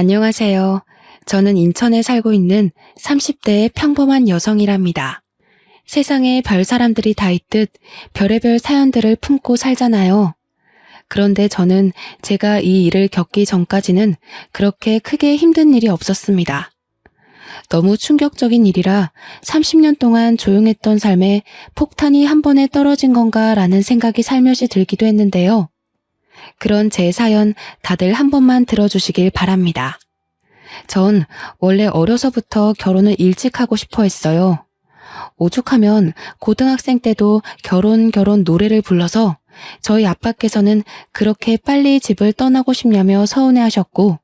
안녕하세요. 저는 인천에 살고 있는 30대의 평범한 여성이랍니다. 세상에 별 사람들이 다 있듯 별의별 사연들을 품고 살잖아요. 그런데 저는 제가 이 일을 겪기 전까지는 그렇게 크게 힘든 일이 없었습니다. 너무 충격적인 일이라 30년 동안 조용했던 삶에 폭탄이 한 번에 떨어진 건가라는 생각이 살며시 들기도 했는데요. 그런 제 사연 다들 한 번만 들어주시길 바랍니다. 전 원래 어려서부터 결혼을 일찍 하고 싶어 했어요. 오죽하면 고등학생 때도 결혼 노래를 불러서 저희 아빠께서는 그렇게 빨리 집을 떠나고 싶냐며 서운해 하셨고,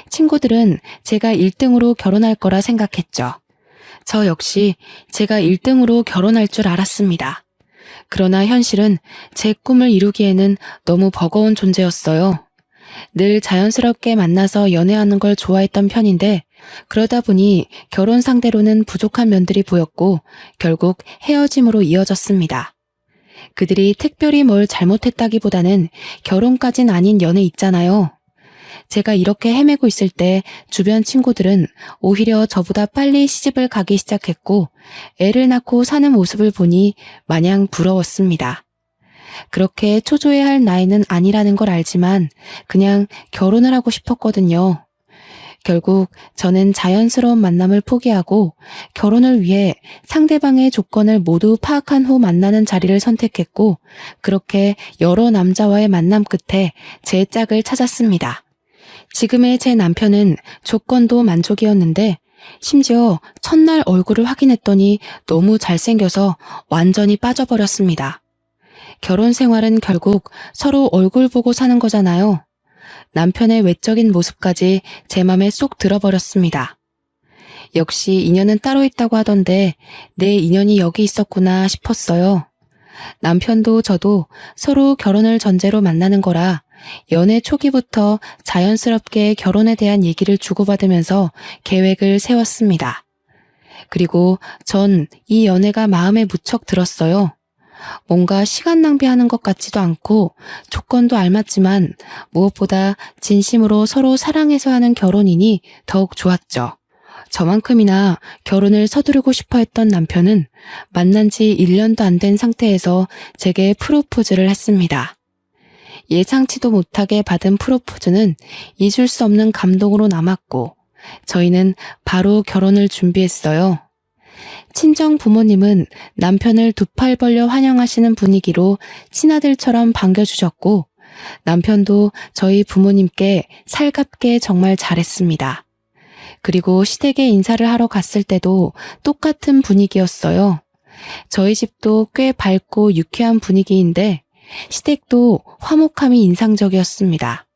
친구들은 제가 1등으로 결혼할 거라 생각했죠. 저 역시 제가 1등으로 결혼할 줄 알았습니다. 그러나 현실은 제 꿈을 이루기에는 너무 버거운 존재였어요. 늘 자연스럽게 만나서 연애하는 걸 좋아했던 편인데, 그러다 보니 결혼 상대로는 부족한 면들이 보였고 결국 헤어짐으로 이어졌습니다. 그들이 특별히 뭘 잘못했다기보다는 결혼까진 아닌 연애 있잖아요. 제가 이렇게 헤매고 있을 때 주변 친구들은 오히려 저보다 빨리 시집을 가기 시작했고 애를 낳고 사는 모습을 보니 마냥 부러웠습니다. 그렇게 초조해야 할 나이는 아니라는 걸 알지만 그냥 결혼을 하고 싶었거든요. 결국 저는 자연스러운 만남을 포기하고 결혼을 위해 상대방의 조건을 모두 파악한 후 만나는 자리를 선택했고, 그렇게 여러 남자와의 만남 끝에 제 짝을 찾았습니다. 지금의 제 남편은 조건도 만족이었는데 심지어 첫날 얼굴을 확인했더니 너무 잘생겨서 완전히 빠져버렸습니다. 결혼 생활은 결국 서로 얼굴 보고 사는 거잖아요. 남편의 외적인 모습까지 제 맘에 쏙 들어버렸습니다. 역시 인연은 따로 있다고 하던데 내 인연이 여기 있었구나 싶었어요. 남편도 저도 서로 결혼을 전제로 만나는 거라 연애 초기부터 자연스럽게 결혼에 대한 얘기를 주고받으면서 계획을 세웠습니다. 그리고 전 이 연애가 마음에 무척 들었어요. 뭔가 시간 낭비하는 것 같지도 않고 조건도 알맞지만 무엇보다 진심으로 서로 사랑해서 하는 결혼이니 더욱 좋았죠. 저만큼이나 결혼을 서두르고 싶어 했던 남편은 만난 지 1년도 안 된 상태에서 제게 프로포즈를 했습니다. 예상치도 못하게 받은 프로포즈는 잊을 수 없는 감동으로 남았고 저희는 바로 결혼을 준비했어요. 친정 부모님은 남편을 두 팔 벌려 환영하시는 분위기로 친아들처럼 반겨주셨고 남편도 저희 부모님께 살갑게 정말 잘했습니다. 그리고 시댁에 인사를 하러 갔을 때도 똑같은 분위기였어요. 저희 집도 꽤 밝고 유쾌한 분위기인데 시댁도 화목함이 인상적이었습니다.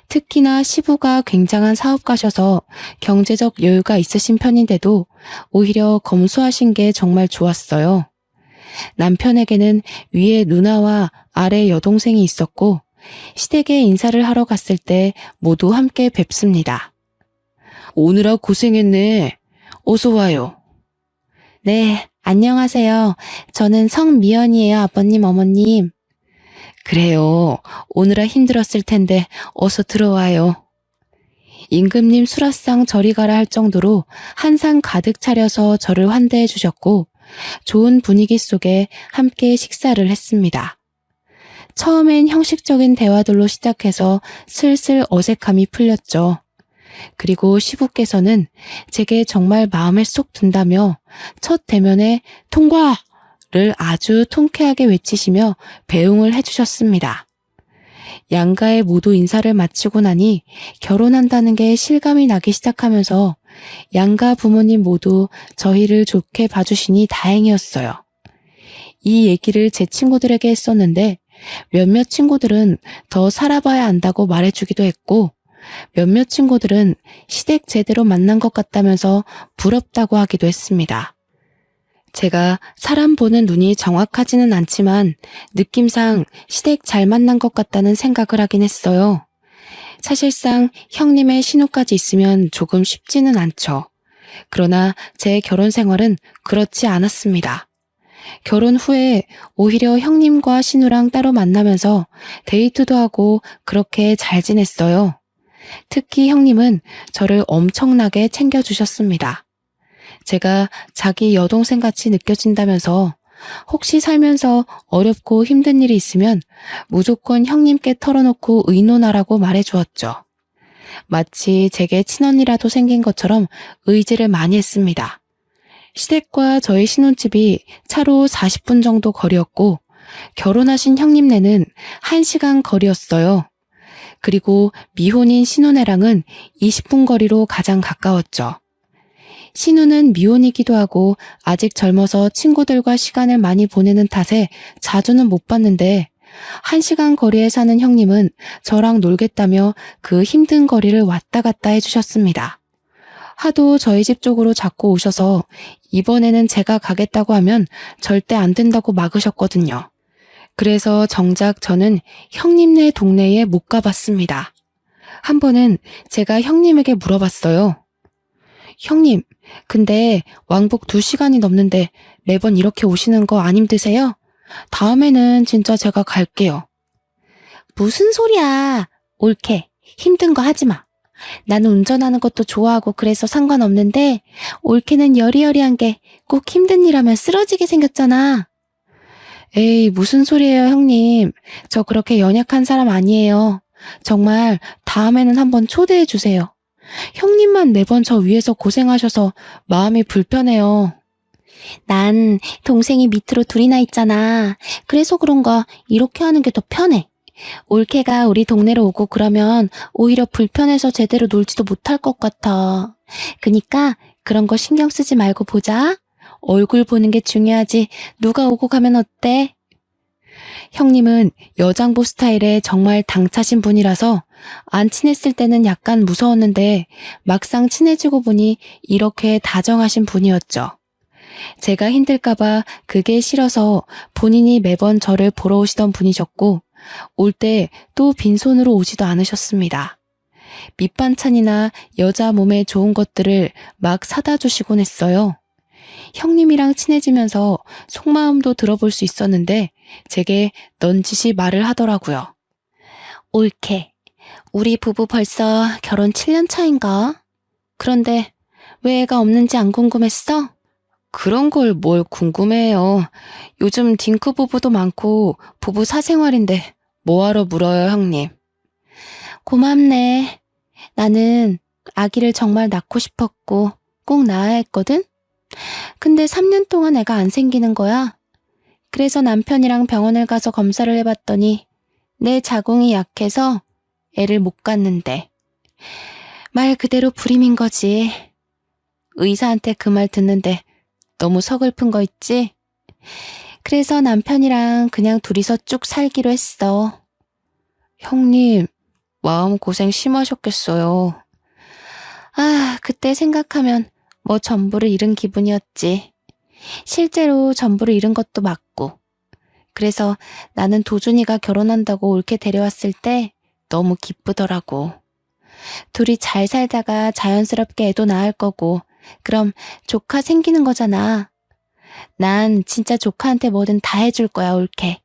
특히나 시부가 굉장한 사업가셔서 경제적 여유가 있으신 편인데도 오히려 검소하신 게 정말 좋았어요. 남편에게는 위에 누나와 아래 여동생이 있었고 시댁에 인사를 하러 갔을 때 모두 함께 뵙습니다. 오느라 고생했네. 어서 와요. 네, 안녕하세요. 저는 성미연이에요, 아버님, 어머님. 그래요. 오느라 힘들었을 텐데 어서 들어와요. 임금님 수라상 저리 가라 할 정도로 한상 가득 차려서 저를 환대해 주셨고 좋은 분위기 속에 함께 식사를 했습니다. 처음엔 형식적인 대화들로 시작해서 슬슬 어색함이 풀렸죠. 그리고 시부께서는 제게 정말 마음에 쏙 든다며 첫 대면에 통과를 아주 통쾌하게 외치시며 배웅을 해주셨습니다. 양가에 모두 인사를 마치고 나니 결혼한다는 게 실감이 나기 시작하면서 양가 부모님 모두 저희를 좋게 봐주시니 다행이었어요. 이 얘기를 제 친구들에게 했었는데 몇몇 친구들은 더 살아봐야 안다고 말해주기도 했고 몇몇 친구들은 시댁 제대로 만난 것 같다면서 부럽다고 하기도 했습니다. 제가 사람 보는 눈이 정확하지는 않지만 느낌상 시댁 잘 만난 것 같다는 생각을 하긴 했어요. 사실상 형님의 신우까지 있으면 조금 쉽지는 않죠. 그러나 제 결혼 생활은 그렇지 않았습니다. 결혼 후에 오히려 형님과 신우랑 따로 만나면서 데이트도 하고 그렇게 잘 지냈어요. 특히 형님은 저를 엄청나게 챙겨주셨습니다. 제가 자기 여동생 같이 느껴진다면서 혹시 살면서 어렵고 힘든 일이 있으면 무조건 형님께 털어놓고 의논하라고 말해주었죠. 마치 제게 친언니라도 생긴 것처럼 의지를 많이 했습니다. 시댁과 저희 신혼집이 차로 40분 정도 거리였고 결혼하신 형님네는 1시간 거리였어요. 그리고 미혼인 신혼애랑은 20분 거리로 가장 가까웠죠. 신우는 미혼이기도 하고 아직 젊어서 친구들과 시간을 많이 보내는 탓에 자주는 못 봤는데 1시간 거리에 사는 형님은 저랑 놀겠다며 그 힘든 거리를 왔다 갔다 해주셨습니다. 하도 저희 집 쪽으로 자꾸 오셔서 이번에는 제가 가겠다고 하면 절대 안 된다고 막으셨거든요. 그래서 정작 저는 형님네 동네에 못 가봤습니다. 한 번은 제가 형님에게 물어봤어요. 형님, 근데 왕복 2시간이 넘는데 매번 이렇게 오시는 거 안 힘드세요? 다음에는 진짜 제가 갈게요. 무슨 소리야. 옳게. 힘든 거 하지 마. 나는 운전하는 것도 좋아하고 그래서 상관없는데 옳게는 여리여리한 게 꼭 힘든 일 하면 쓰러지게 생겼잖아. 에이, 무슨 소리예요, 형님. 저 그렇게 연약한 사람 아니에요. 정말 다음에는 한번 초대해 주세요. 형님만 매번 저 위해서 고생하셔서 마음이 불편해요. 난 동생이 밑으로 둘이나 있잖아. 그래서 그런가 이렇게 하는 게 더 편해. 올케가 우리 동네로 오고 그러면 오히려 불편해서 제대로 놀지도 못할 것 같아. 그니까 그런 거 신경 쓰지 말고 보자. 얼굴 보는 게 중요하지. 누가 오고 가면 어때? 형님은 여장부 스타일에 정말 당차신 분이라서 안 친했을 때는 약간 무서웠는데 막상 친해지고 보니 이렇게 다정하신 분이었죠. 제가 힘들까봐 그게 싫어서 본인이 매번 저를 보러 오시던 분이셨고 올 때 또 빈손으로 오지도 않으셨습니다. 밑반찬이나 여자 몸에 좋은 것들을 막 사다 주시곤 했어요. 형님이랑 친해지면서 속마음도 들어볼 수 있었는데 제게 넌지시 말을 하더라고요. 옳게. 우리 부부 벌써 결혼 7년 차인가? 그런데 왜 애가 없는지 안 궁금했어? 그런 걸 뭘 궁금해요. 요즘 딩크 부부도 많고 부부 사생활인데 뭐하러 물어요, 형님. 고맙네. 나는 아기를 정말 낳고 싶었고 꼭 낳아야 했거든? 근데 3년 동안 애가 안 생기는 거야. 그래서 남편이랑 병원을 가서 검사를 해봤더니 내 자궁이 약해서 애를 못 갖는데. 말 그대로 불임인 거지. 의사한테 그 말 듣는데 너무 서글픈 거 있지? 그래서 남편이랑 그냥 둘이서 쭉 살기로 했어. 형님, 마음고생 심하셨겠어요. 아, 그때 생각하면 뭐 전부를 잃은 기분이었지. 실제로 전부를 잃은 것도 맞고. 그래서 나는 도준이가 결혼한다고 옳게 데려왔을 때 너무 기쁘더라고. 둘이 잘 살다가 자연스럽게 애도 낳을 거고 그럼 조카 생기는 거잖아. 난 진짜 조카한테 뭐든 다 해줄 거야, 옳게.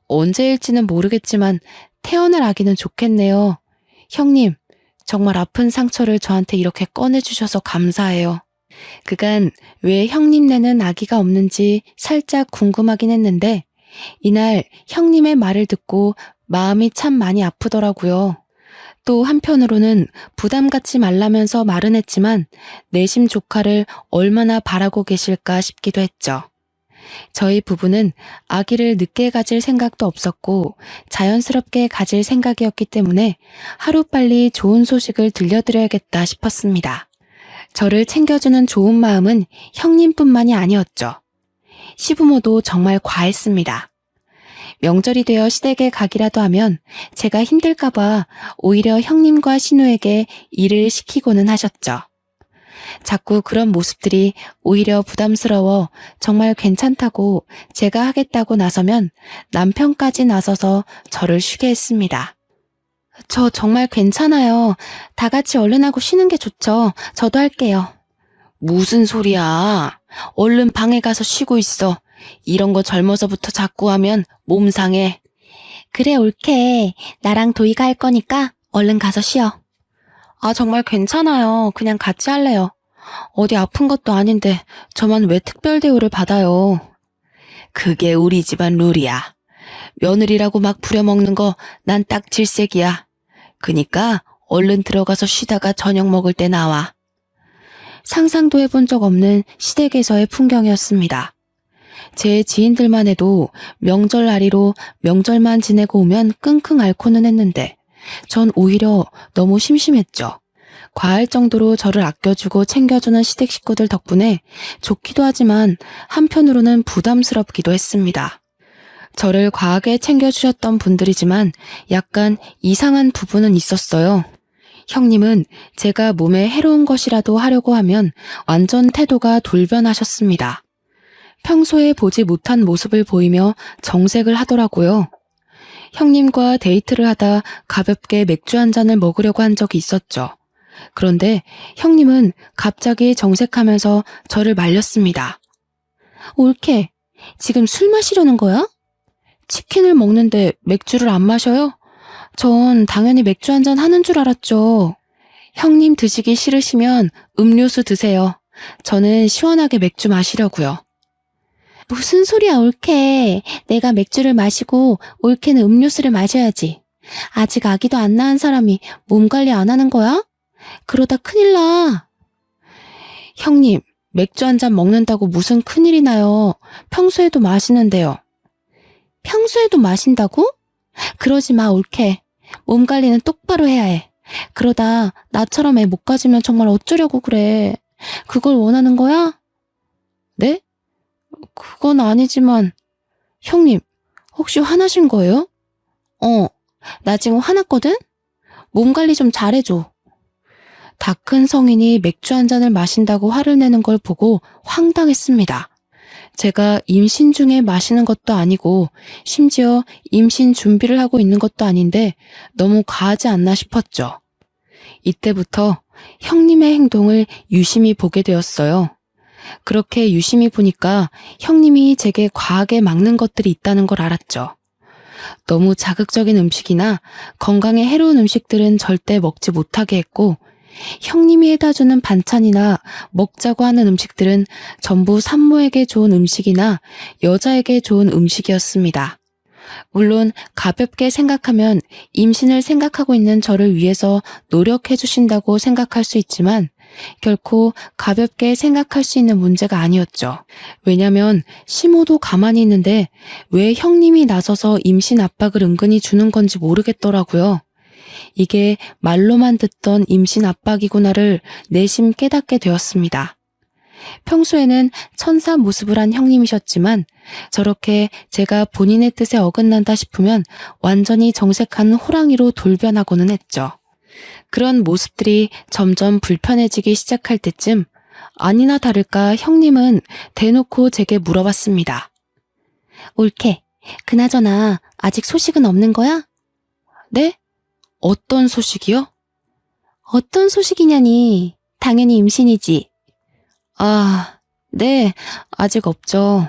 언제일지는 모르겠지만 태어날 아기는 좋겠네요. 형님, 정말 아픈 상처를 저한테 이렇게 꺼내주셔서 감사해요. 그간 왜 형님네는 아기가 없는지 살짝 궁금하긴 했는데 이날 형님의 말을 듣고 마음이 참 많이 아프더라고요. 또 한편으로는 부담 갖지 말라면서 말은 했지만 내심 조카를 얼마나 바라고 계실까 싶기도 했죠. 저희 부부는 아기를 늦게 가질 생각도 없었고 자연스럽게 가질 생각이었기 때문에 하루빨리 좋은 소식을 들려드려야겠다 싶었습니다. 저를 챙겨주는 좋은 마음은 형님뿐만이 아니었죠. 시부모도 정말 과했습니다. 명절이 되어 시댁에 가기라도 하면 제가 힘들까봐 오히려 형님과 신우에게 일을 시키고는 하셨죠. 자꾸 그런 모습들이 오히려 부담스러워 정말 괜찮다고 제가 하겠다고 나서면 남편까지 나서서 저를 쉬게 했습니다. 저 정말 괜찮아요. 다 같이 얼른 하고 쉬는 게 좋죠. 저도 할게요. 무슨 소리야. 얼른 방에 가서 쉬고 있어. 이런 거 젊어서부터 자꾸 하면 몸 상해. 그래, 옳게. 나랑 도희가 할 거니까 얼른 가서 쉬어. 아, 정말 괜찮아요. 그냥 같이 할래요. 어디 아픈 것도 아닌데 저만 왜 특별 대우를 받아요. 그게 우리 집안 룰이야. 며느리라고 막 부려먹는 거 난 딱 질색이야. 그니까 얼른 들어가서 쉬다가 저녁 먹을 때 나와. 상상도 해본 적 없는 시댁에서의 풍경이었습니다. 제 지인들만 해도 명절날이로 명절만 지내고 오면 끙끙 앓고는 했는데 전 오히려 너무 심심했죠. 과할 정도로 저를 아껴주고 챙겨주는 시댁 식구들 덕분에 좋기도 하지만 한편으로는 부담스럽기도 했습니다. 저를 과하게 챙겨주셨던 분들이지만 약간 이상한 부분은 있었어요. 형님은 제가 몸에 해로운 것이라도 하려고 하면 완전 태도가 돌변하셨습니다. 평소에 보지 못한 모습을 보이며 정색을 하더라고요. 형님과 데이트를 하다 가볍게 맥주 한 잔을 먹으려고 한 적이 있었죠. 그런데 형님은 갑자기 정색하면서 저를 말렸습니다. 올케, 지금 술 마시려는 거야? 치킨을 먹는데 맥주를 안 마셔요? 전 당연히 맥주 한 잔 하는 줄 알았죠. 형님 드시기 싫으시면 음료수 드세요. 저는 시원하게 맥주 마시려고요. 무슨 소리야, 올케. 내가 맥주를 마시고 올케는 음료수를 마셔야지. 아직 아기도 안 낳은 사람이 몸 관리 안 하는 거야? 그러다 큰일 나. 형님, 맥주 한 잔 먹는다고 무슨 큰일이 나요. 평소에도 마시는데요. 평소에도 마신다고? 그러지 마, 올케. 몸 관리는 똑바로 해야 해. 그러다 나처럼 애 못 가지면 정말 어쩌려고 그래. 그걸 원하는 거야? 네? 그건 아니지만. 형님, 혹시 화나신 거예요? 나 지금 화났거든? 몸 관리 좀 잘해줘. 다 큰 성인이 맥주 한 잔을 마신다고 화를 내는 걸 보고 황당했습니다. 제가 임신 중에 마시는 것도 아니고 심지어 임신 준비를 하고 있는 것도 아닌데 너무 과하지 않나 싶었죠. 이때부터 형님의 행동을 유심히 보게 되었어요. 그렇게 유심히 보니까 형님이 제게 과하게 막는 것들이 있다는 걸 알았죠. 너무 자극적인 음식이나 건강에 해로운 음식들은 절대 먹지 못하게 했고 형님이 해다 주는 반찬이나 먹자고 하는 음식들은 전부 산모에게 좋은 음식이나 여자에게 좋은 음식이었습니다. 물론 가볍게 생각하면 임신을 생각하고 있는 저를 위해서 노력해 주신다고 생각할 수 있지만 결코 가볍게 생각할 수 있는 문제가 아니었죠. 왜냐면 시모도 가만히 있는데 왜 형님이 나서서 임신 압박을 은근히 주는 건지 모르겠더라고요. 이게 말로만 듣던 임신 압박이구나를 내심 깨닫게 되었습니다. 평소에는 천사 모습을 한 형님이셨지만 저렇게 제가 본인의 뜻에 어긋난다 싶으면 완전히 정색한 호랑이로 돌변하고는 했죠. 그런 모습들이 점점 불편해지기 시작할 때쯤 아니나 다를까 형님은 대놓고 제게 물어봤습니다. 올케, 그나저나 아직 소식은 없는 거야? 네? 어떤 소식이요? 어떤 소식이냐니. 당연히 임신이지. 아, 네, 아직 없죠.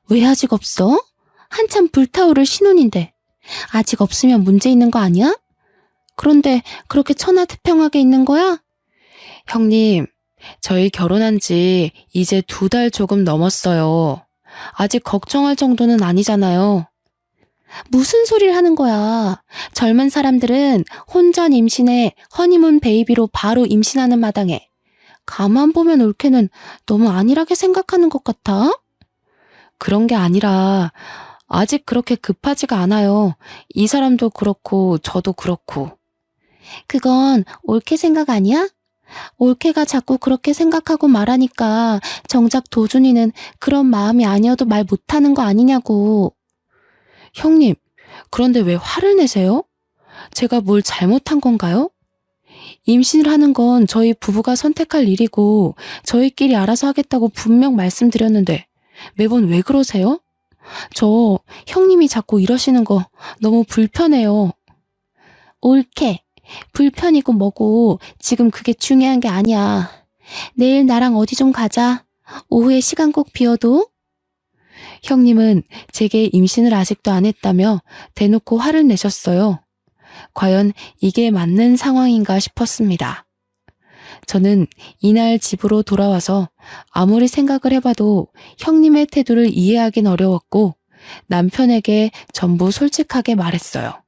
왜 아직 없어? 한참 불타오를 신혼인데. 아직 없으면 문제 있는 거 아니야? 그런데 그렇게 천하태평하게 있는 거야? 형님, 저희 결혼한 지 이제 2달 조금 넘었어요. 아직 걱정할 정도는 아니잖아요. 무슨 소리를 하는 거야. 젊은 사람들은 혼전 임신에 허니문 베이비로 바로 임신하는 마당에. 가만 보면 올케는 너무 안일하게 생각하는 것 같아. 그런 게 아니라 아직 그렇게 급하지가 않아요. 이 사람도 그렇고 저도 그렇고. 그건 올케 생각 아니야? 올케가 자꾸 그렇게 생각하고 말하니까 정작 도준이는 그런 마음이 아니어도 말 못하는 거 아니냐고. 형님, 그런데 왜 화를 내세요? 제가 뭘 잘못한 건가요? 임신을 하는 건 저희 부부가 선택할 일이고 저희끼리 알아서 하겠다고 분명 말씀드렸는데 매번 왜 그러세요? 저 형님이 자꾸 이러시는 거 너무 불편해요. 올케, 불편이고 뭐고 지금 그게 중요한 게 아니야. 내일 나랑 어디 좀 가자. 오후에 시간 꼭 비워도. 형님은 제게 임신을 아직도 안 했다며 대놓고 화를 내셨어요. 과연 이게 맞는 상황인가 싶었습니다. 저는 이날 집으로 돌아와서 아무리 생각을 해봐도 형님의 태도를 이해하긴 어려웠고 남편에게 전부 솔직하게 말했어요.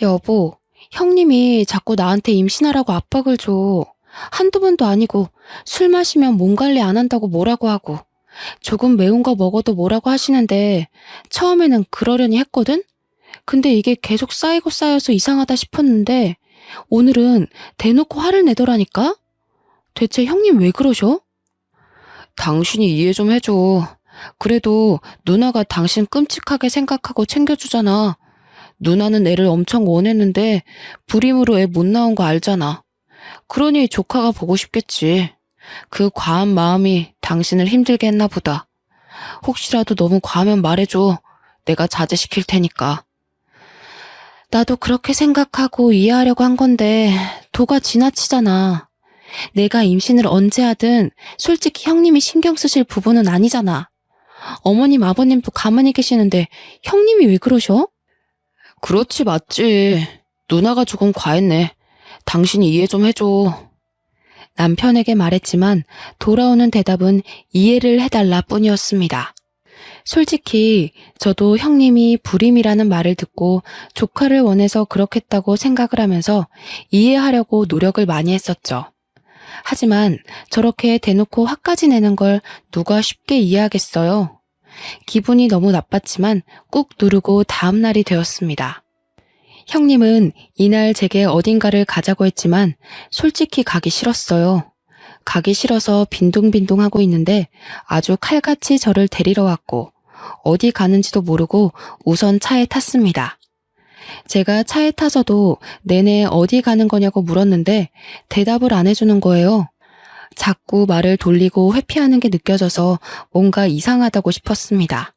여보, 형님이 자꾸 나한테 임신하라고 압박을 줘. 한두 번도 아니고 술 마시면 몸 관리 안 한다고 뭐라고 하고 조금 매운 거 먹어도 뭐라고 하시는데 처음에는 그러려니 했거든? 근데 이게 계속 쌓이고 쌓여서 이상하다 싶었는데 오늘은 대놓고 화를 내더라니까? 대체 형님 왜 그러셔? 당신이 이해 좀 해줘. 그래도 누나가 당신 끔찍하게 생각하고 챙겨주잖아. 누나는 애를 엄청 원했는데 불임으로 애 못 낳은 거 알잖아. 그러니 조카가 보고 싶겠지. 그 과한 마음이 당신을 힘들게 했나 보다. 혹시라도 너무 과하면 말해줘. 내가 자제시킬 테니까. 나도 그렇게 생각하고 이해하려고 한 건데 도가 지나치잖아. 내가 임신을 언제 하든 솔직히 형님이 신경 쓰실 부분은 아니잖아. 어머님, 아버님도 가만히 계시는데 형님이 왜 그러셔? 그렇지, 맞지. 누나가 조금 과했네. 당신이 이해 좀 해줘. 남편에게 말했지만 돌아오는 대답은 이해를 해달라 뿐이었습니다. 솔직히 저도 형님이 불임이라는 말을 듣고 조카를 원해서 그렇겠다고 생각을 하면서 이해하려고 노력을 많이 했었죠. 하지만 저렇게 대놓고 화까지 내는 걸 누가 쉽게 이해하겠어요. 기분이 너무 나빴지만 꾹 누르고 다음 날이 되었습니다. 형님은 이날 제게 어딘가를 가자고 했지만 솔직히 가기 싫었어요. 가기 싫어서 빈둥빈둥 하고 있는데 아주 칼같이 저를 데리러 왔고 어디 가는지도 모르고 우선 차에 탔습니다. 제가 차에 타서도 내내 어디 가는 거냐고 물었는데 대답을 안 해주는 거예요. 자꾸 말을 돌리고 회피하는 게 느껴져서 뭔가 이상하다고 싶었습니다.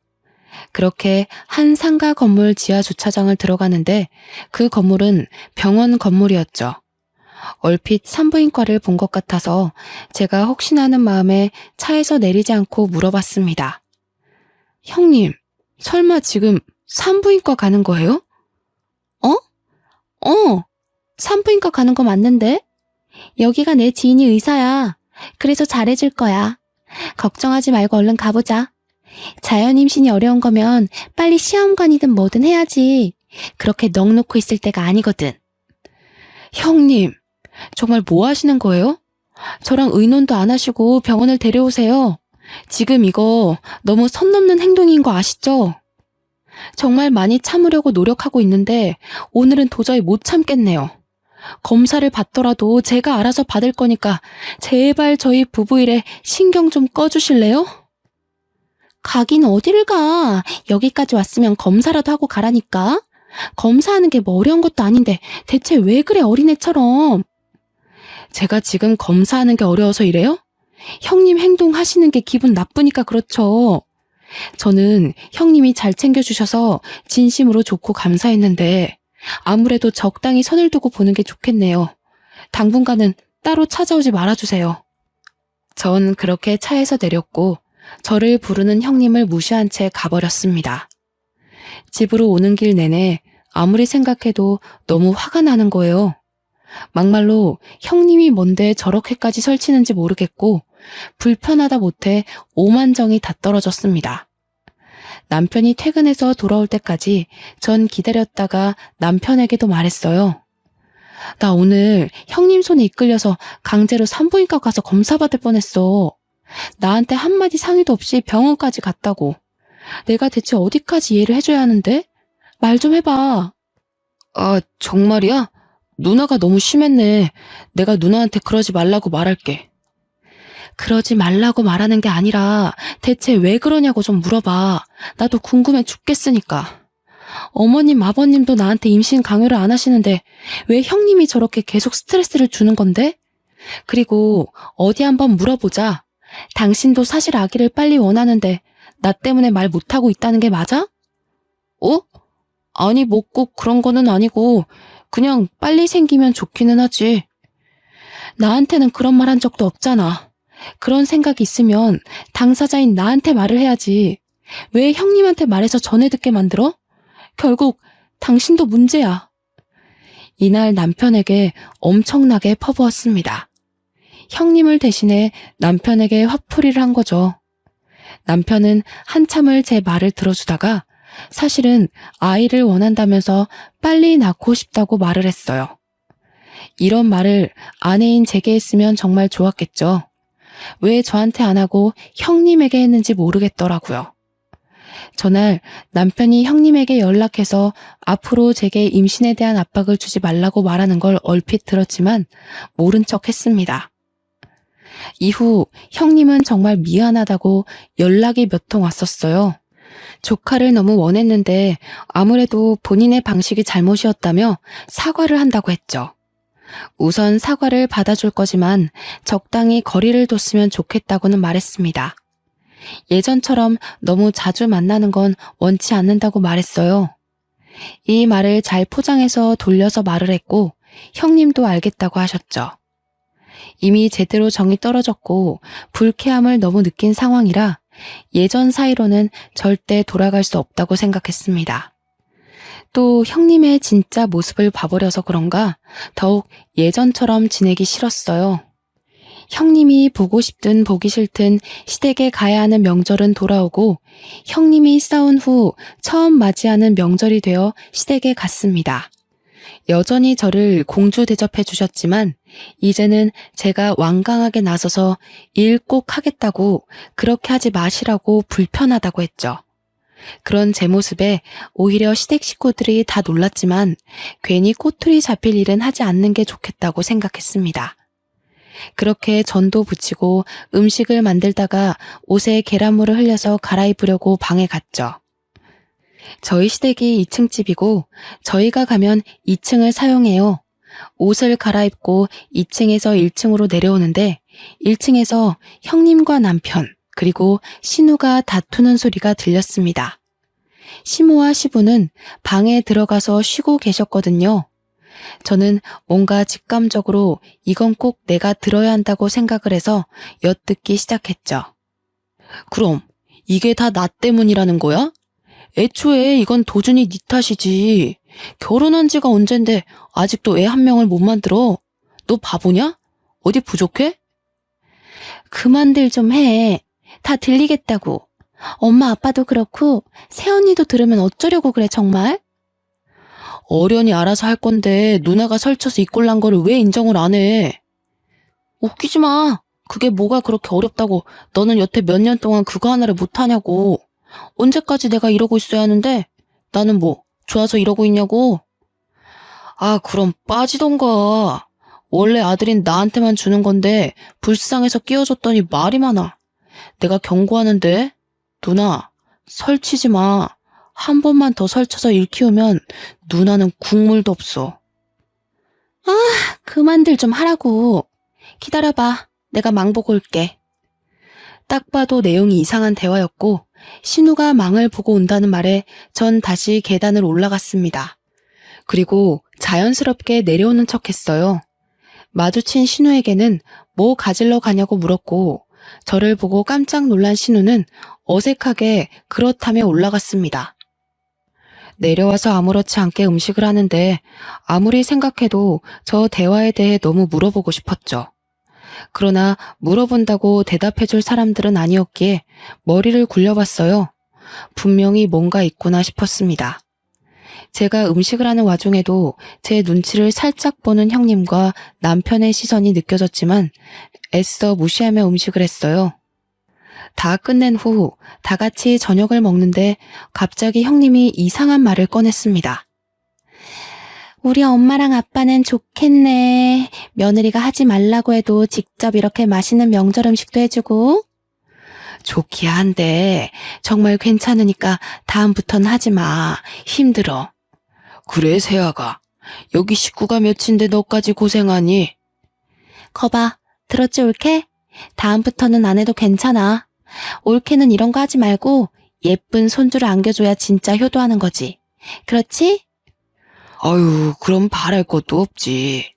그렇게 한 상가 건물 지하 주차장을 들어가는데 그 건물은 병원 건물이었죠. 얼핏 산부인과를 본 것 같아서 제가 혹시나 하는 마음에 차에서 내리지 않고 물어봤습니다. 형님, 설마 지금 산부인과 가는 거예요? 산부인과 가는 거 맞는데? 여기가 내 지인이 의사야. 그래서 잘해줄 거야. 걱정하지 말고 얼른 가보자. 자연 임신이 어려운 거면 빨리 시험관이든 뭐든 해야지. 그렇게 넋 놓고 있을 때가 아니거든. 형님, 정말 뭐 하시는 거예요? 저랑 의논도 안 하시고 병원을 데려오세요. 지금 이거 너무 선 넘는 행동인 거 아시죠? 정말 많이 참으려고 노력하고 있는데 오늘은 도저히 못 참겠네요. 검사를 받더라도 제가 알아서 받을 거니까 제발 저희 부부 일에 신경 좀 꺼주실래요? 가긴 어디를 가. 여기까지 왔으면 검사라도 하고 가라니까. 검사하는 게 뭐 어려운 것도 아닌데 대체 왜 그래 어린애처럼. 제가 지금 검사하는 게 어려워서 이래요? 형님 행동하시는 게 기분 나쁘니까 그렇죠. 저는 형님이 잘 챙겨주셔서 진심으로 좋고 감사했는데 아무래도 적당히 선을 두고 보는 게 좋겠네요. 당분간은 따로 찾아오지 말아주세요. 전 그렇게 차에서 내렸고 저를 부르는 형님을 무시한 채 가버렸습니다. 집으로 오는 길 내내 아무리 생각해도 너무 화가 나는 거예요. 막말로 형님이 뭔데 저렇게까지 설치는지 모르겠고 불편하다 못해 오만정이 다 떨어졌습니다. 남편이 퇴근해서 돌아올 때까지 전 기다렸다가 남편에게도 말했어요. 나 오늘 형님 손에 이끌려서 강제로 산부인과 가서 검사받을 뻔했어. 나한테 한마디 상의도 없이 병원까지 갔다고. 내가 대체 어디까지 이해를 해줘야 하는데? 말 좀 해봐. 아, 정말이야? 누나가 너무 심했네. 내가 누나한테 그러지 말라고 말할게. 그러지 말라고 말하는 게 아니라 대체 왜 그러냐고 좀 물어봐. 나도 궁금해 죽겠으니까. 어머님, 아버님도 나한테 임신 강요를 안 하시는데 왜 형님이 저렇게 계속 스트레스를 주는 건데? 그리고 어디 한번 물어보자. 당신도 사실 아기를 빨리 원하는데 나 때문에 말 못하고 있다는 게 맞아? 아니, 뭐 꼭 그런 거는 아니고 그냥 빨리 생기면 좋기는 하지. 나한테는 그런 말 한 적도 없잖아. 그런 생각이 있으면 당사자인 나한테 말을 해야지. 왜 형님한테 말해서 전해 듣게 만들어? 결국 당신도 문제야. 이날 남편에게 엄청나게 퍼부었습니다. 형님을 대신해 남편에게 화풀이를 한 거죠. 남편은 한참을 제 말을 들어주다가 사실은 아이를 원한다면서 빨리 낳고 싶다고 말을 했어요. 이런 말을 아내인 제게 했으면 정말 좋았겠죠. 왜 저한테 안 하고 형님에게 했는지 모르겠더라고요. 전날 남편이 형님에게 연락해서 앞으로 제게 임신에 대한 압박을 주지 말라고 말하는 걸 얼핏 들었지만 모른 척 했습니다. 이후 형님은 정말 미안하다고 연락이 몇 통 왔었어요. 조카를 너무 원했는데 아무래도 본인의 방식이 잘못이었다며 사과를 한다고 했죠. 우선 사과를 받아줄 거지만 적당히 거리를 뒀으면 좋겠다고는 말했습니다. 예전처럼 너무 자주 만나는 건 원치 않는다고 말했어요. 이 말을 잘 포장해서 돌려서 말을 했고 형님도 알겠다고 하셨죠. 이미 제대로 정이 떨어졌고 불쾌함을 너무 느낀 상황이라 예전 사이로는 절대 돌아갈 수 없다고 생각했습니다. 또 형님의 진짜 모습을 봐버려서 그런가 더욱 예전처럼 지내기 싫었어요. 형님이 보고 싶든 보기 싫든 시댁에 가야 하는 명절은 돌아오고 형님이 싸운 후 처음 맞이하는 명절이 되어 시댁에 갔습니다. 여전히 저를 공주 대접해 주셨지만 이제는 제가 완강하게 나서서 일 꼭 하겠다고 그렇게 하지 마시라고 불편하다고 했죠. 그런 제 모습에 오히려 시댁 식구들이 다 놀랐지만 괜히 꼬투리 잡힐 일은 하지 않는 게 좋겠다고 생각했습니다. 그렇게 전도 부치고 음식을 만들다가 옷에 계란물을 흘려서 갈아입으려고 방에 갔죠. 저희 시댁이 2층 집이고 저희가 가면 2층을 사용해요. 옷을 갈아입고 2층에서 1층으로 내려오는데 1층에서 형님과 남편 그리고 신우가 다투는 소리가 들렸습니다. 시모와 시부는 방에 들어가서 쉬고 계셨거든요. 저는 뭔가 직감적으로 이건 꼭 내가 들어야 한다고 생각을 해서 엿듣기 시작했죠. 그럼 이게 다 나 때문이라는 거야? 애초에 이건 도준이 네 탓이지. 결혼한 지가 언젠데 아직도 애 한 명을 못 만들어. 너 바보냐? 어디 부족해? 그만들 좀 해. 다 들리겠다고. 엄마 아빠도 그렇고 새언니도 들으면 어쩌려고 그래 정말? 어련히 알아서 할 건데 누나가 설쳐서 이 꼴난 거를 왜 인정을 안 해? 웃기지 마. 그게 뭐가 그렇게 어렵다고 너는 여태 몇 년 동안 그거 하나를 못하냐고. 언제까지 내가 이러고 있어야 하는데 나는 뭐 좋아서 이러고 있냐고. 아 그럼 빠지던가. 원래 아들인 나한테만 주는 건데 불쌍해서 끼워줬더니 말이 많아. 내가 경고하는데 누나 설치지 마. 한 번만 더 설쳐서 일 키우면 누나는 국물도 없어. 아 그만들 좀 하라고. 기다려봐. 내가 망보고 올게. 딱 봐도 내용이 이상한 대화였고 신우가 망을 보고 온다는 말에 전 다시 계단을 올라갔습니다. 그리고 자연스럽게 내려오는 척했어요. 마주친 신우에게는 뭐 가지러 가냐고 물었고 저를 보고 깜짝 놀란 신우는 어색하게 그렇다며 올라갔습니다. 내려와서 아무렇지 않게 음식을 하는데 아무리 생각해도 저 대화에 대해 너무 물어보고 싶었죠. 그러나 물어본다고 대답해줄 사람들은 아니었기에 머리를 굴려봤어요. 분명히 뭔가 있구나 싶었습니다. 제가 음식을 하는 와중에도 제 눈치를 살짝 보는 형님과 남편의 시선이 느껴졌지만 애써 무시하며 음식을 했어요. 다 끝낸 후 다 같이 저녁을 먹는데 갑자기 형님이 이상한 말을 꺼냈습니다. 우리 엄마랑 아빠는 좋겠네. 며느리가 하지 말라고 해도 직접 이렇게 맛있는 명절 음식도 해주고. 좋기야 한데 정말 괜찮으니까 다음부턴 하지 마. 힘들어. 그래 세아가. 여기 식구가 몇인데 너까지 고생하니? 거봐. 들었지 올케? 다음부터는 안 해도 괜찮아. 올케는 이런 거 하지 말고 예쁜 손주를 안겨줘야 진짜 효도하는 거지. 그렇지? 아유, 그럼 바랄 것도 없지.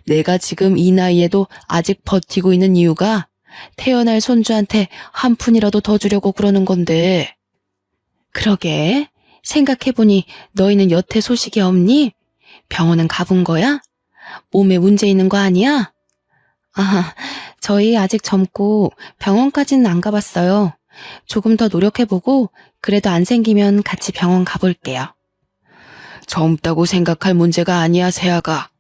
내가 지금 이 나이에도 아직 버티고 있는 이유가 태어날 손주한테 한 푼이라도 더 주려고 그러는 건데. 그러게, 생각해보니 너희는 여태 소식이 없니? 병원은 가본 거야? 몸에 문제 있는 거 아니야? 아, 저희 아직 젊고 병원까지는 안 가봤어요. 조금 더 노력해보고 그래도 안 생기면 같이 병원 가볼게요. 젊다고 생각할 문제가 아니야, 세아가.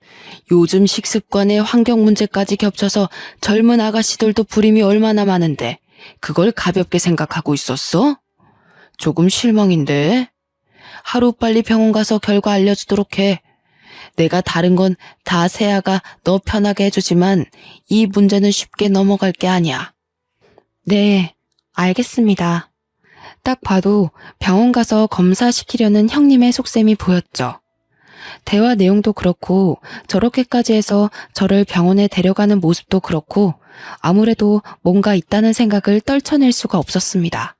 요즘 식습관에 환경 문제까지 겹쳐서 젊은 아가씨들도 불임이 얼마나 많은데 그걸 가볍게 생각하고 있었어? 조금 실망인데. 하루빨리 병원 가서 결과 알려주도록 해. 내가 다른 건 다 세아가 너 편하게 해주지만 이 문제는 쉽게 넘어갈 게 아니야. 네, 알겠습니다. 딱 봐도 병원 가서 검사시키려는 형님의 속셈이 보였죠. 대화 내용도 그렇고 저렇게까지 해서 저를 병원에 데려가는 모습도 그렇고 아무래도 뭔가 있다는 생각을 떨쳐낼 수가 없었습니다.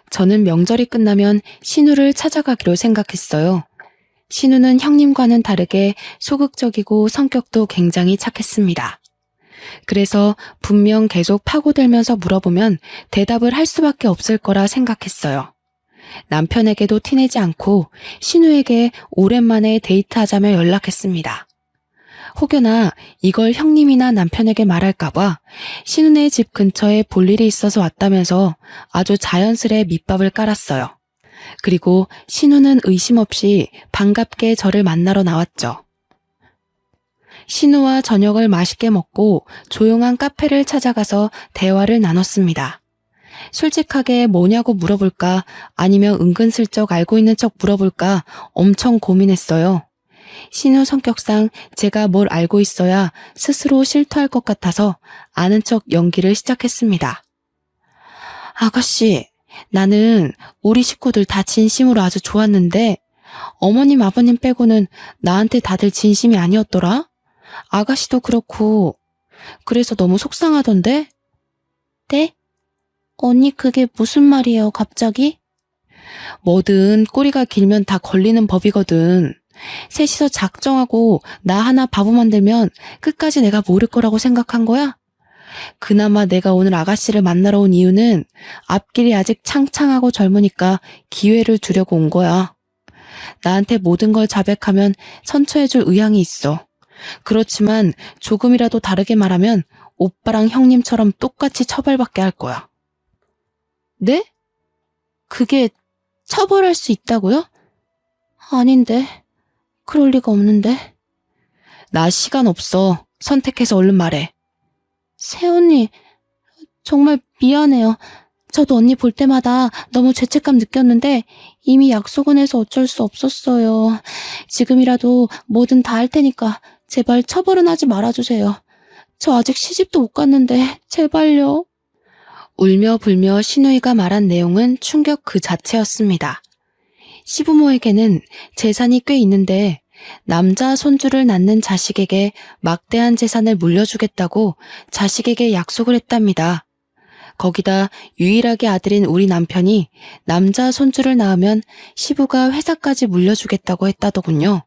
저는 명절이 끝나면 신우를 찾아가기로 생각했어요. 신우는 형님과는 다르게 소극적이고 성격도 굉장히 착했습니다. 그래서 분명 계속 파고들면서 물어보면 대답을 할 수밖에 없을 거라 생각했어요. 남편에게도 티내지 않고 신우에게 오랜만에 데이트하자며 연락했습니다. 혹여나 이걸 형님이나 남편에게 말할까봐 신우네 집 근처에 볼 일이 있어서 왔다면서 아주 자연스레 밑밥을 깔았어요. 그리고 신우는 의심 없이 반갑게 저를 만나러 나왔죠. 신우와 저녁을 맛있게 먹고 조용한 카페를 찾아가서 대화를 나눴습니다. 솔직하게 뭐냐고 물어볼까 아니면 은근슬쩍 알고 있는 척 물어볼까 엄청 고민했어요. 신우 성격상 제가 뭘 알고 있어야 스스로 실토할 것 같아서 아는 척 연기를 시작했습니다. 아가씨, 나는 우리 식구들 다 진심으로 아주 좋았는데 어머님 아버님 빼고는 나한테 다들 진심이 아니었더라? 아가씨도 그렇고 그래서 너무 속상하던데? 네? 언니 그게 무슨 말이에요 갑자기? 뭐든 꼬리가 길면 다 걸리는 법이거든. 셋이서 작정하고 나 하나 바보 만들면 끝까지 내가 모를 거라고 생각한 거야? 그나마 내가 오늘 아가씨를 만나러 온 이유는 앞길이 아직 창창하고 젊으니까 기회를 주려고 온 거야. 나한테 모든 걸 자백하면 선처해줄 의향이 있어. 그렇지만 조금이라도 다르게 말하면 오빠랑 형님처럼 똑같이 처벌받게 할 거야. 네? 그게 처벌할 수 있다고요? 아닌데. 그럴 리가 없는데. 나 시간 없어. 선택해서 얼른 말해. 새언니, 정말 미안해요. 저도 언니 볼 때마다 너무 죄책감 느꼈는데 이미 약속은 해서 어쩔 수 없었어요. 지금이라도 뭐든 다 할 테니까 제발 처벌은 하지 말아주세요. 저 아직 시집도 못 갔는데 제발요. 울며 불며 신우이가 말한 내용은 충격 그 자체였습니다. 시부모에게는 재산이 꽤 있는데 남자 손주를 낳는 자식에게 막대한 재산을 물려주겠다고 자식에게 약속을 했답니다. 거기다 유일하게 아들인 우리 남편이 남자 손주를 낳으면 시부가 회사까지 물려주겠다고 했다더군요.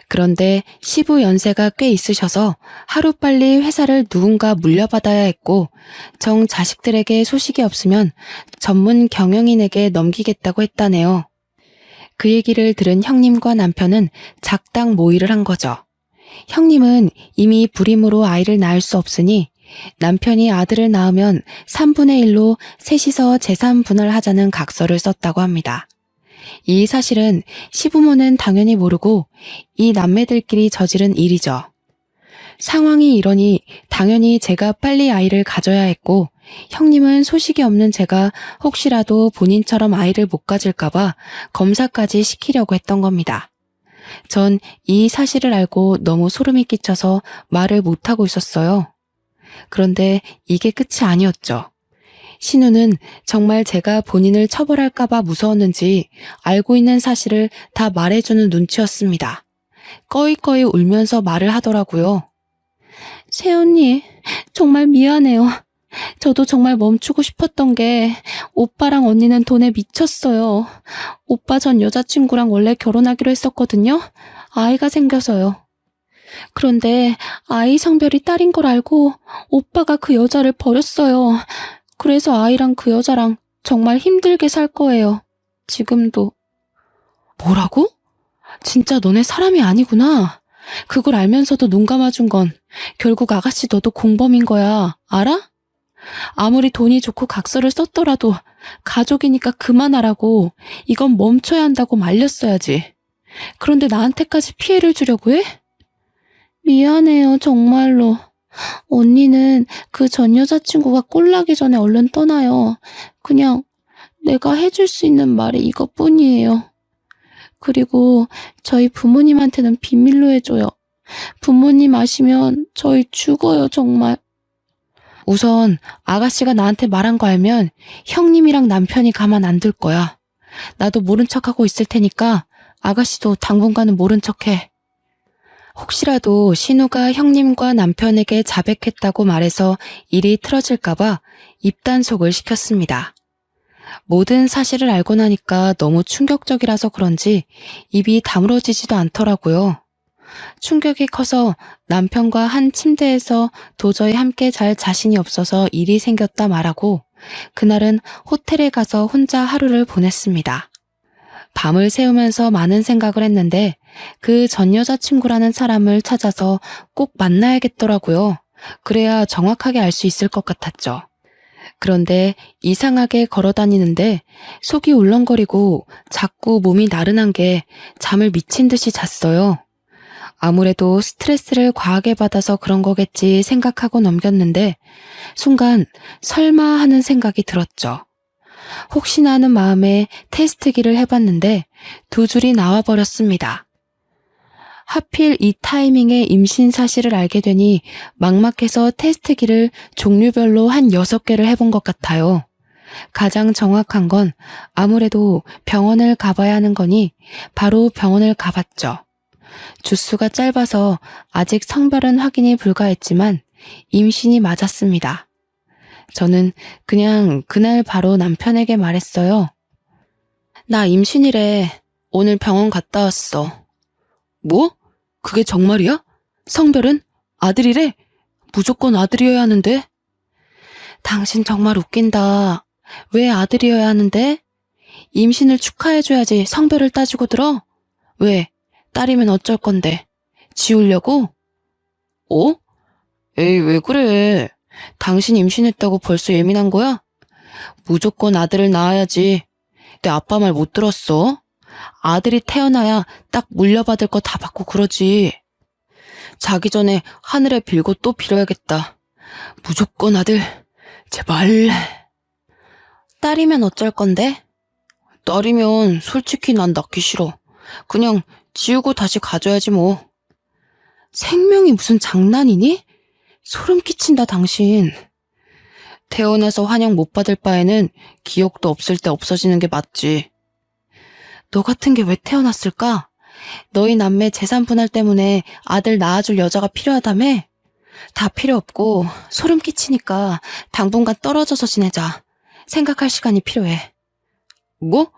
그런데 시부 연세가 꽤 있으셔서 하루빨리 회사를 누군가 물려받아야 했고 정 자식들에게 소식이 없으면 전문 경영인에게 넘기겠다고 했다네요. 그 얘기를 들은 형님과 남편은 작당 모의를 한 거죠. 형님은 이미 불임으로 아이를 낳을 수 없으니 남편이 아들을 낳으면 3분의 1로 셋이서 재산 분할하자는 각서를 썼다고 합니다. 이 사실은 시부모는 당연히 모르고 이 남매들끼리 저지른 일이죠. 상황이 이러니 당연히 제가 빨리 아이를 가져야 했고 형님은 소식이 없는 제가 혹시라도 본인처럼 아이를 못 가질까봐 검사까지 시키려고 했던 겁니다. 전 이 사실을 알고 너무 소름이 끼쳐서 말을 못하고 있었어요. 그런데 이게 끝이 아니었죠. 신우는 정말 제가 본인을 처벌할까봐 무서웠는지 알고 있는 사실을 다 말해주는 눈치였습니다. 꺼이꺼이 울면서 말을 하더라고요. 새언니, 정말 미안해요. 저도 정말 멈추고 싶었던 게 오빠랑 언니는 돈에 미쳤어요. 오빠 전 여자친구랑 원래 결혼하기로 했었거든요. 아이가 생겨서요. 그런데 아이 성별이 딸인 걸 알고 오빠가 그 여자를 버렸어요. 그래서 아이랑 그 여자랑 정말 힘들게 살 거예요. 지금도. 뭐라고? 진짜 너네 사람이 아니구나. 그걸 알면서도 눈 감아준 건 결국 아가씨 너도 공범인 거야. 알아? 아무리 돈이 좋고 각서를 썼더라도 가족이니까 그만하라고, 이건 멈춰야 한다고 말렸어야지. 그런데 나한테까지 피해를 주려고 해? 미안해요, 정말로. 언니는 그 전 여자친구가 꼴나기 전에 얼른 떠나요. 그냥 내가 해줄 수 있는 말이 이것뿐이에요. 그리고 저희 부모님한테는 비밀로 해줘요. 부모님 아시면 저희 죽어요, 정말. 우선 아가씨가 나한테 말한 거 알면 형님이랑 남편이 가만 안 둘 거야. 나도 모른 척하고 있을 테니까 아가씨도 당분간은 모른 척해. 혹시라도 신우가 형님과 남편에게 자백했다고 말해서 일이 틀어질까봐 입단속을 시켰습니다. 모든 사실을 알고 나니까 너무 충격적이라서 그런지 입이 다물어지지도 않더라고요. 충격이 커서 남편과 한 침대에서 도저히 함께 잘 자신이 없어서 일이 생겼다 말하고 그날은 호텔에 가서 혼자 하루를 보냈습니다. 밤을 새우면서 많은 생각을 했는데 그 전 여자친구라는 사람을 찾아서 꼭 만나야겠더라고요. 그래야 정확하게 알 수 있을 것 같았죠. 그런데 이상하게 걸어다니는데 속이 울렁거리고 자꾸 몸이 나른한 게 잠을 미친 듯이 잤어요. 아무래도 스트레스를 과하게 받아서 그런 거겠지 생각하고 넘겼는데 순간 설마 하는 생각이 들었죠. 혹시나 하는 마음에 테스트기를 해봤는데 두 줄이 나와버렸습니다. 하필 이 타이밍에 임신 사실을 알게 되니 막막해서 테스트기를 종류별로 한 6개를 해본 것 같아요. 가장 정확한 건 아무래도 병원을 가봐야 하는 거니 바로 병원을 가봤죠. 주수가 짧아서 아직 성별은 확인이 불가했지만 임신이 맞았습니다. 저는 그냥 그날 바로 남편에게 말했어요. 나 임신이래. 오늘 병원 갔다 왔어. 뭐? 그게 정말이야? 성별은? 아들이래? 무조건 아들이어야 하는데? 당신 정말 웃긴다. 왜 아들이어야 하는데? 임신을 축하해줘야지 성별을 따지고 들어? 왜? 딸이면 어쩔 건데? 지우려고? 어? 에이, 왜 그래? 당신 임신했다고 벌써 예민한 거야? 무조건 아들을 낳아야지. 내 아빠 말 못 들었어? 아들이 태어나야 딱 물려받을 거 다 받고 그러지. 자기 전에 하늘에 빌고 또 빌어야겠다. 무조건 아들, 제발. 딸이면 어쩔 건데? 딸이면 솔직히 난 낳기 싫어. 그냥 지우고 다시 가져야지 뭐. 생명이 무슨 장난이니? 소름 끼친다 당신. 태어나서 환영 못 받을 바에는 기억도 없을 때 없어지는 게 맞지. 너 같은 게 왜 태어났을까? 너희 남매 재산 분할 때문에 아들 낳아줄 여자가 필요하다며? 다 필요 없고 소름 끼치니까 당분간 떨어져서 지내자. 생각할 시간이 필요해. 뭐?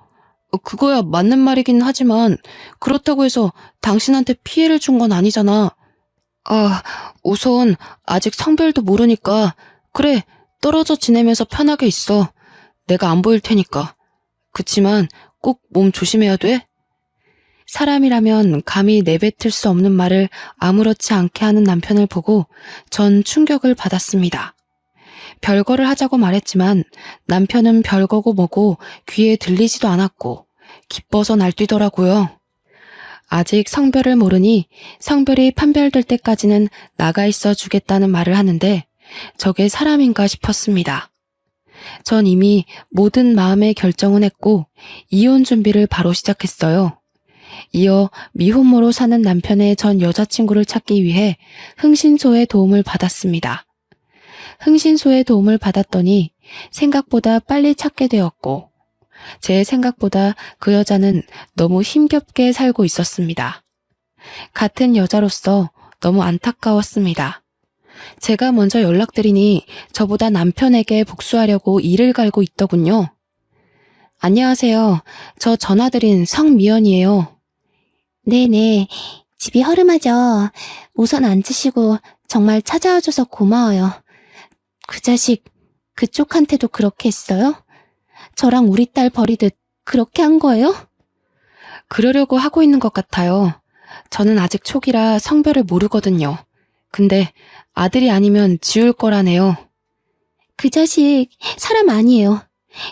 그거야 맞는 말이긴 하지만 그렇다고 해서 당신한테 피해를 준 건 아니잖아. 아, 우선 아직 성별도 모르니까 그래, 떨어져 지내면서 편하게 있어. 내가 안 보일 테니까. 그치만 꼭 몸 조심해야 돼. 사람이라면 감히 내뱉을 수 없는 말을 아무렇지 않게 하는 남편을 보고 전 충격을 받았습니다. 별거를 하자고 말했지만 남편은 별거고 뭐고 귀에 들리지도 않았고 기뻐서 날뛰더라고요. 아직 성별을 모르니 성별이 판별될 때까지는 나가 있어 주겠다는 말을 하는데 저게 사람인가 싶었습니다. 전 이미 모든 마음의 결정은 했고 이혼 준비를 바로 시작했어요. 이어 미혼모로 사는 남편의 전 여자친구를 찾기 위해 흥신소의 도움을 받았습니다. 흥신소의 도움을 받았더니 생각보다 빨리 찾게 되었고 제 생각보다 그 여자는 너무 힘겹게 살고 있었습니다. 같은 여자로서 너무 안타까웠습니다. 제가 먼저 연락드리니 저보다 남편에게 복수하려고 이를 갈고 있더군요. 안녕하세요. 저 전화드린 성미연이에요. 네네. 집이 허름하죠. 우선 앉으시고 정말 찾아와줘서 고마워요. 그 자식 그쪽한테도 그렇게 했어요? 저랑 우리 딸 버리듯 그렇게 한 거예요? 그러려고 하고 있는 것 같아요. 저는 아직 초기라 성별을 모르거든요. 근데 아들이 아니면 지울 거라네요. 그 자식 사람 아니에요.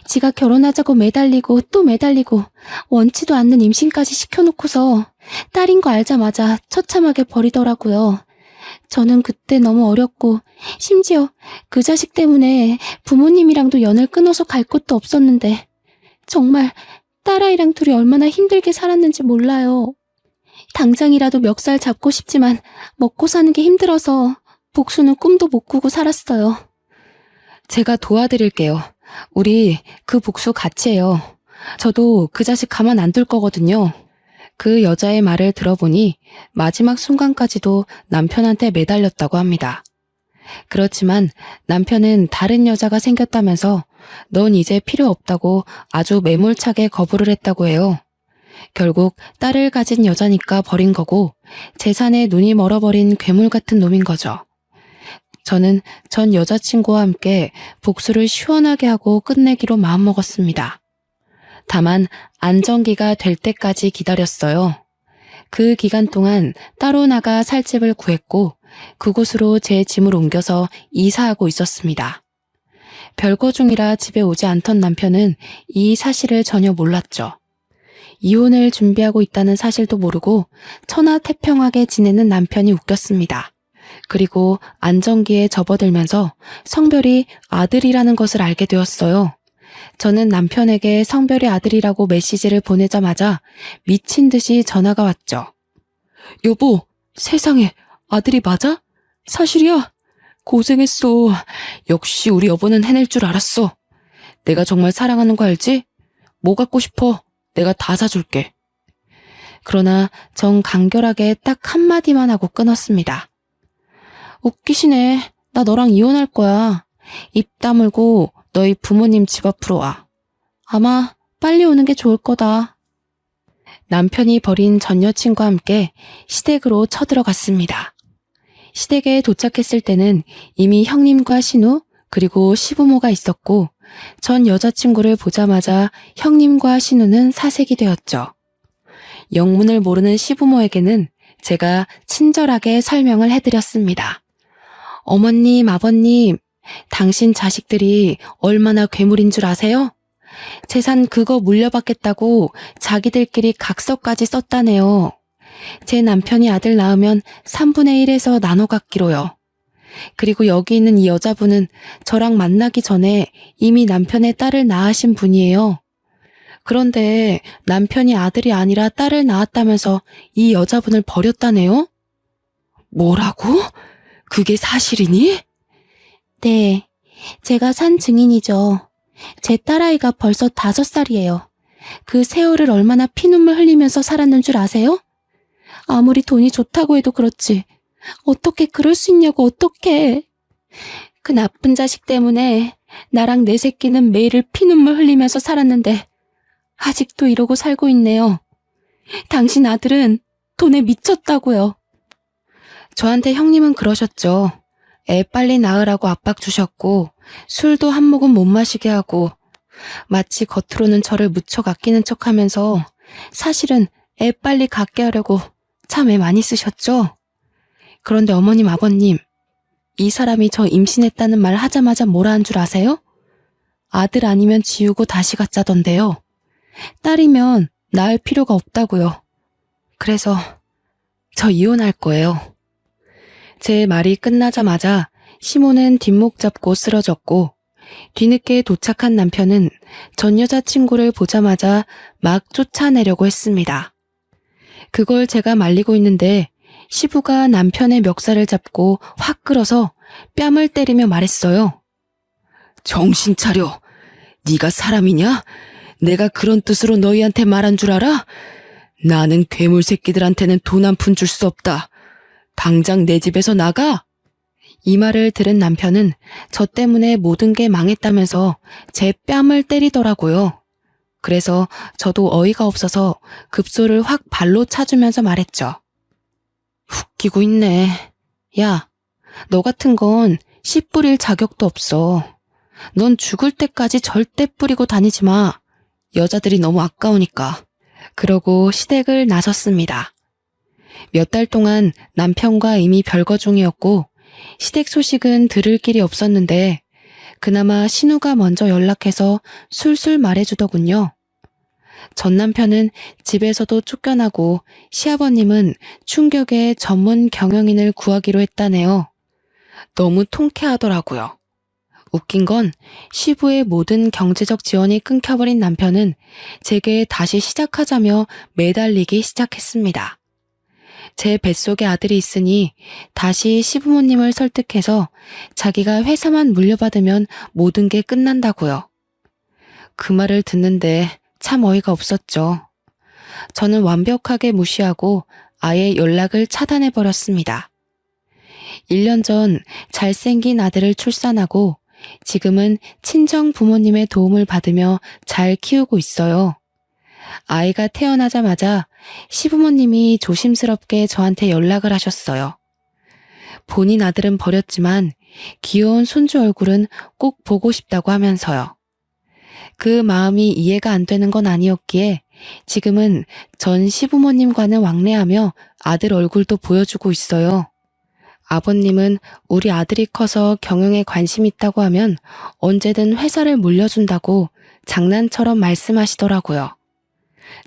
지가 결혼하자고 매달리고 또 매달리고 원치도 않는 임신까지 시켜놓고서 딸인 거 알자마자 처참하게 버리더라고요. 저는 그때 너무 어렸고 심지어 그 자식 때문에 부모님이랑도 연을 끊어서 갈 곳도 없었는데 정말 딸아이랑 둘이 얼마나 힘들게 살았는지 몰라요. 당장이라도 멱살 잡고 싶지만 먹고 사는 게 힘들어서 복수는 꿈도 못 꾸고 살았어요. 제가 도와드릴게요. 우리 그 복수 같이 해요. 저도 그 자식 가만 안 둘 거거든요. 그 여자의 말을 들어보니 마지막 순간까지도 남편한테 매달렸다고 합니다. 그렇지만 남편은 다른 여자가 생겼다면서 넌 이제 필요 없다고 아주 매몰차게 거부를 했다고 해요. 결국 딸을 가진 여자니까 버린 거고 재산에 눈이 멀어버린 괴물 같은 놈인 거죠. 저는 전 여자친구와 함께 복수를 시원하게 하고 끝내기로 마음먹었습니다. 다만 안정기가 될 때까지 기다렸어요. 그 기간 동안 따로 나가 살 집을 구했고 그곳으로 제 짐을 옮겨서 이사하고 있었습니다. 별거 중이라 집에 오지 않던 남편은 이 사실을 전혀 몰랐죠. 이혼을 준비하고 있다는 사실도 모르고 천하태평하게 지내는 남편이 웃겼습니다. 그리고 안정기에 접어들면서 성별이 아들이라는 것을 알게 되었어요. 저는 남편에게 성별이 아들이라고 메시지를 보내자마자 미친 듯이 전화가 왔죠. 여보, 세상에 아들이 맞아? 사실이야? 고생했어. 역시 우리 여보는 해낼 줄 알았어. 내가 정말 사랑하는 거 알지? 뭐 갖고 싶어? 내가 다 사줄게. 그러나 전 간결하게 딱 한마디만 하고 끊었습니다. 웃기시네. 나 너랑 이혼할 거야. 입 다물고 너희 부모님 집 앞으로 와. 아마 빨리 오는 게 좋을 거다. 남편이 버린 전 여친과 함께 시댁으로 쳐들어갔습니다. 시댁에 도착했을 때는 이미 형님과 신우 그리고 시부모가 있었고 전 여자친구를 보자마자 형님과 신우는 사색이 되었죠. 영문을 모르는 시부모에게는 제가 친절하게 설명을 해드렸습니다. 어머님, 아버님, 당신 자식들이 얼마나 괴물인 줄 아세요? 재산 그거 물려받겠다고 자기들끼리 각서까지 썼다네요. 제 남편이 아들 낳으면 3분의 1에서 나눠 갖기로요. 그리고 여기 있는 이 여자분은 저랑 만나기 전에 이미 남편의 딸을 낳으신 분이에요. 그런데 남편이 아들이 아니라 딸을 낳았다면서 이 여자분을 버렸다네요? 뭐라고? 그게 사실이니? 네, 제가 산 증인이죠. 제 딸아이가 벌써 5살이에요. 그 세월을 얼마나 피눈물 흘리면서 살았는 줄 아세요? 아무리 돈이 좋다고 해도 그렇지. 어떻게 그럴 수 있냐고 어떡해. 그 나쁜 자식 때문에 나랑 내 새끼는 매일 피눈물 흘리면서 살았는데 아직도 이러고 살고 있네요. 당신 아들은 돈에 미쳤다고요. 저한테 형님은 그러셨죠. 애 빨리 낳으라고 압박 주셨고 술도 한 모금 못 마시게 하고 마치 겉으로는 저를 무척 아끼는 척하면서 사실은 애 빨리 갖게 하려고 참 애 많이 쓰셨죠. 그런데 어머님, 아버님, 이 사람이 저 임신했다는 말 하자마자 뭐라 한 줄 아세요? 아들 아니면 지우고 다시 갖자던데요. 딸이면 낳을 필요가 없다고요. 그래서 저 이혼할 거예요. 제 말이 끝나자마자 시모는 뒷목 잡고 쓰러졌고 뒤늦게 도착한 남편은 전 여자친구를 보자마자 막 쫓아내려고 했습니다. 그걸 제가 말리고 있는데 시부가 남편의 멱살을 잡고 확 끌어서 뺨을 때리며 말했어요. 정신 차려. 네가 사람이냐? 내가 그런 뜻으로 너희한테 말한 줄 알아? 나는 괴물 새끼들한테는 돈 한 푼 줄 수 없다. 당장 내 집에서 나가! 이 말을 들은 남편은 저 때문에 모든 게 망했다면서 제 뺨을 때리더라고요. 그래서 저도 어이가 없어서 급소를 확 발로 차주면서 말했죠. 웃기고 있네. 야, 너 같은 건 씨 뿌릴 자격도 없어. 넌 죽을 때까지 절대 뿌리고 다니지 마. 여자들이 너무 아까우니까. 그러고 시댁을 나섰습니다. 몇 달 동안 남편과 이미 별거 중이었고 시댁 소식은 들을 길이 없었는데 그나마 신우가 먼저 연락해서 술술 말해주더군요. 전 남편은 집에서도 쫓겨나고 시아버님은 충격에 전문 경영인을 구하기로 했다네요. 너무 통쾌하더라고요. 웃긴 건 시부의 모든 경제적 지원이 끊겨버린 남편은 제게 다시 시작하자며 매달리기 시작했습니다. 제 뱃속에 아들이 있으니 다시 시부모님을 설득해서 자기가 회사만 물려받으면 모든 게 끝난다고요. 그 말을 듣는데 참 어이가 없었죠. 저는 완벽하게 무시하고 아예 연락을 차단해버렸습니다. 1년 전 잘생긴 아들을 출산하고 지금은 친정 부모님의 도움을 받으며 잘 키우고 있어요. 아이가 태어나자마자 시부모님이 조심스럽게 저한테 연락을 하셨어요. 본인 아들은 버렸지만 귀여운 손주 얼굴은 꼭 보고 싶다고 하면서요. 그 마음이 이해가 안 되는 건 아니었기에 지금은 전 시부모님과는 왕래하며 아들 얼굴도 보여주고 있어요. 아버님은 우리 아들이 커서 경영에 관심 있다고 하면 언제든 회사를 물려준다고 장난처럼 말씀하시더라고요.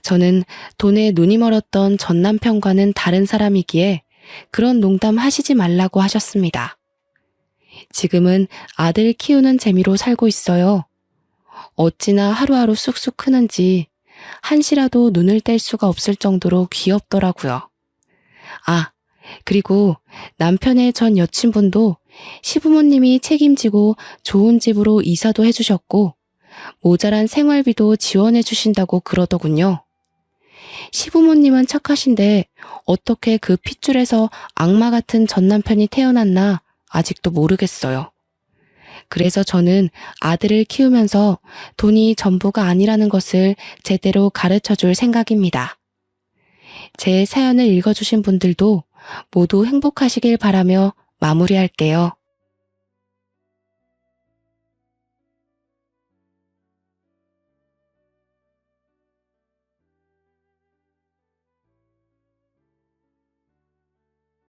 저는 돈에 눈이 멀었던 전 남편과는 다른 사람이기에 그런 농담 하시지 말라고 하셨습니다. 지금은 아들 키우는 재미로 살고 있어요. 어찌나 하루하루 쑥쑥 크는지 한시라도 눈을 뗄 수가 없을 정도로 귀엽더라고요. 아, 그리고 남편의 전 여친분도 시부모님이 책임지고 좋은 집으로 이사도 해주셨고 모자란 생활비도 지원해 주신다고 그러더군요. 시부모님은 착하신데 어떻게 그 핏줄에서 악마 같은 전 남편이 태어났나 아직도 모르겠어요. 그래서 저는 아들을 키우면서 돈이 전부가 아니라는 것을 제대로 가르쳐 줄 생각입니다. 제 사연을 읽어주신 분들도 모두 행복하시길 바라며 마무리할게요.